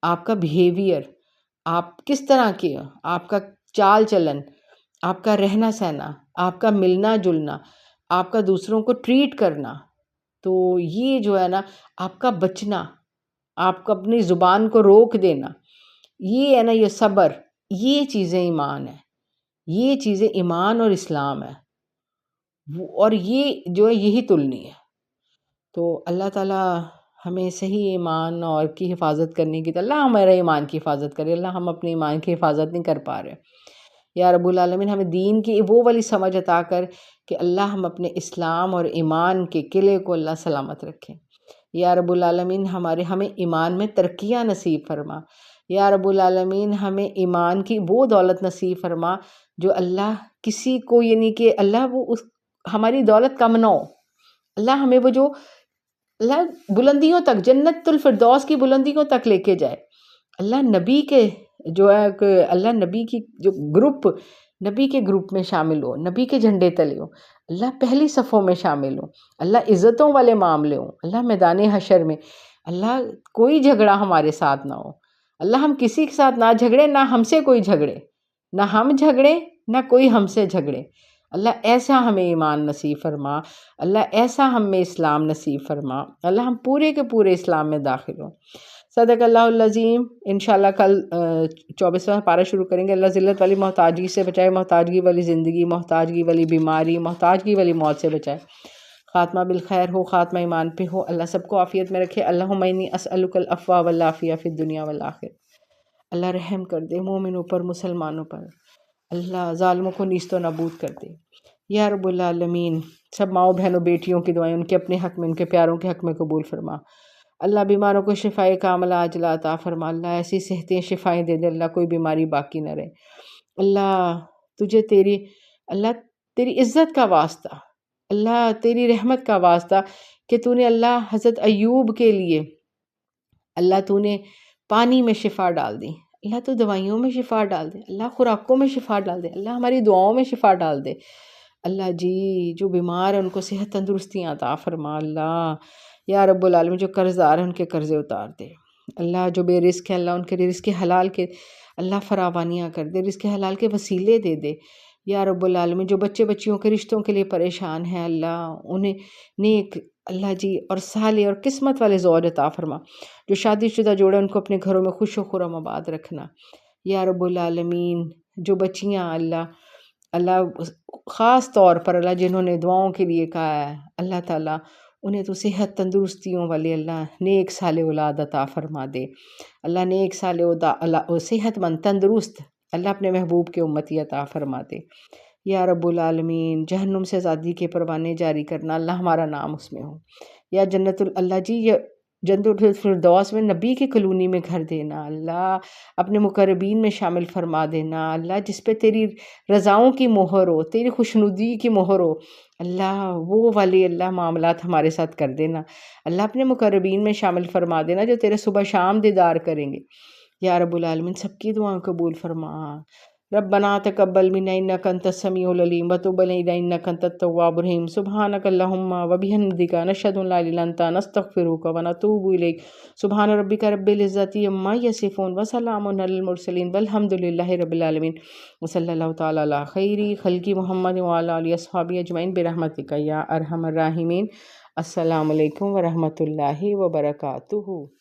آپ کا بیہیویئر، آپ کس طرح کے، آپ کا چال چلن، آپ کا رہنا سہنا، آپ کا ملنا جلنا، آپ کا دوسروں کو ٹریٹ کرنا. تو یہ جو ہے نا آپ کا بچنا، آپ کو اپنی زبان کو روک دینا، یہ ہے نا یہ صبر، یہ چیزیں ایمان ہے. یہ چیزیں ایمان اور اسلام ہے، اور یہ جو ہے یہی تلنی ہے. تو اللہ تعالیٰ ہمیں صحیح ایمان اور کی حفاظت کرنے کی، تو اللہ ہمارے ایمان کی حفاظت کرے. اللہ ہم اپنے ایمان کی حفاظت نہیں کر پا رہے. یا رب العالمین ہمیں دین کی وہ والی سمجھ عطا کر کہ اللہ ہم اپنے اسلام اور ایمان کے قلعے کو اللہ سلامت رکھیں. یا رب العالمین ہمیں ایمان میں ترقیاں نصیب فرما. یا رب العالمین ہمیں ایمان کی وہ دولت نصیب فرما جو اللہ کسی کو، یعنی کہ اللہ وہ ہماری دولت کم نہ ہو. اللہ ہمیں وہ جو اللہ بلندیوں تک، جنت الفردوس کی بلندیوں تک لے کے جائے. اللہ نبی کے جو ہے کہ اللہ نبی کی جو نبی کے گروپ میں شامل ہو، نبی کے جھنڈے تلے ہو، اللہ پہلی صفوں میں شامل ہو، اللہ عزتوں والے معاملے ہوں، اللہ میدان حشر میں اللہ کوئی جھگڑا ہمارے ساتھ نہ ہو. اللہ ہم کسی کے ساتھ نہ جھگڑے، نہ ہم سے کوئی جھگڑے، نہ ہم جھگڑے نہ کوئی ہم سے جھگڑے. اللہ ایسا ہمیں ایمان نصیب فرما، اللہ ایسا ہم میں اسلام نصیب فرما. اللہ ہم پورے کے پورے اسلام میں داخل ہوں. صدق اللہ العظیم. انشاءاللہ کل 24واں پارہ شروع کریں گے. اللہ ذلت والی محتاجی سے بچائے، محتاجگی والی زندگی، محتاجگی والی بیماری، محتاجگی والی موت سے بچائے. خاتمہ بالخیر ہو، خاتمہ ایمان پہ ہو. اللہ سب کو عافیت میں رکھے. اللہم انی اسألک العفو والعافیہ فی الدنیا والآخرہ. اللہ رحم کر دے مومنوں پر، مسلمانوں پر. اللہ ظالموں کو نیست و نابود کر دے. یا رب العالمین سب ماؤں بہنوں بیٹیوں کی دعائیں ان کے اپنے حق میں، ان کے پیاروں کے حق میں قبول فرما. اللہ بیماروں کو شفائے کاملہ عاجلہ عطا فرما. اللہ ایسی صحتیں شفائیں دے دے. اللہ کوئی بیماری باقی نہ رہے. اللہ تجھے اللہ تیری عزت کا واسطہ، اللہ تیری رحمت کا واسطہ کہ تو نے اللہ حضرت ایوب کے لیے اللہ تو نے پانی میں شفا ڈال دی. اللہ تو دوائیوں میں شفا ڈال دے. اللہ خوراکوں میں شفا ڈال دے. اللہ ہماری دعاؤں میں شفا ڈال دے. اللہ جی جو بیمار ہیں ان کو صحت تندرستیاں عطا فرما. اللہ یا رب العالمین جو قرض دار ہیں ان کے قرضے اتار دے. اللہ جو بے رزق ہیں اللہ ان کے رزق حلال کے اللہ فراوانیاں کر دے، رزق حلال کے وسیلے دے دے. یا رب العالمین جو بچے بچیوں کے رشتوں کے لیے پریشان ہیں اللہ انہیں نیک اللہ جی اور صالح اور قسمت والے زوج عطا فرما. جو شادی شدہ جوڑے ان کو اپنے گھروں میں خوش و خرم آباد رکھنا. یا رب العالمین جو بچیاں اللہ خاص طور پر اللہ جنہوں نے دعاؤں کے لیے کہا ہے اللہ تعالیٰ انہیں تو صحت تندرستیوں والے اللہ نیک صالح اولاد عطا فرما دے. اللہ نیک صالح صحت مند تندرست اللہ اپنے محبوب کے امتی عطا فرما دے. یا رب العالمین جہنم سے آزادی کے پروانے جاری کرنا. اللہ ہمارا نام اس میں ہو. یا اللہ جی یہ جنت الفردوس میں نبی کی کلونی میں گھر دینا. اللہ اپنے مقربین میں شامل فرما دینا. اللہ جس پہ تیری رضاؤں کی مہر ہو، تیری خوشنودی کی مہر ہو، اللہ وہ والی اللہ معاملات ہمارے ساتھ کر دینا. اللہ اپنے مقربین میں شامل فرما دینا جو تیرے صبح شام دیدار کریں گے. یا رب العالمین سب کی دعائیں قبول فرما. ربنا تقبل منا انک انت السمیع العلیم وتب علینا انک انت التواب الرحیم. سبحانک اللہم وبحمدک نشہد ان لا الہ الا انت نستغفرک ونتوب الیک. سبحان ربک رب العزۃ عما یصفون وسلام علی المرسلین والحمد للہ رب العالمین. وصلی اللہ تعالی علی خیر خلق محمد وعلی آلہ اصحابہ اجمعین برحمتک یا ارحم الراحمین. السلام علیکم ورحمۃ اللہ وبرکاتہ.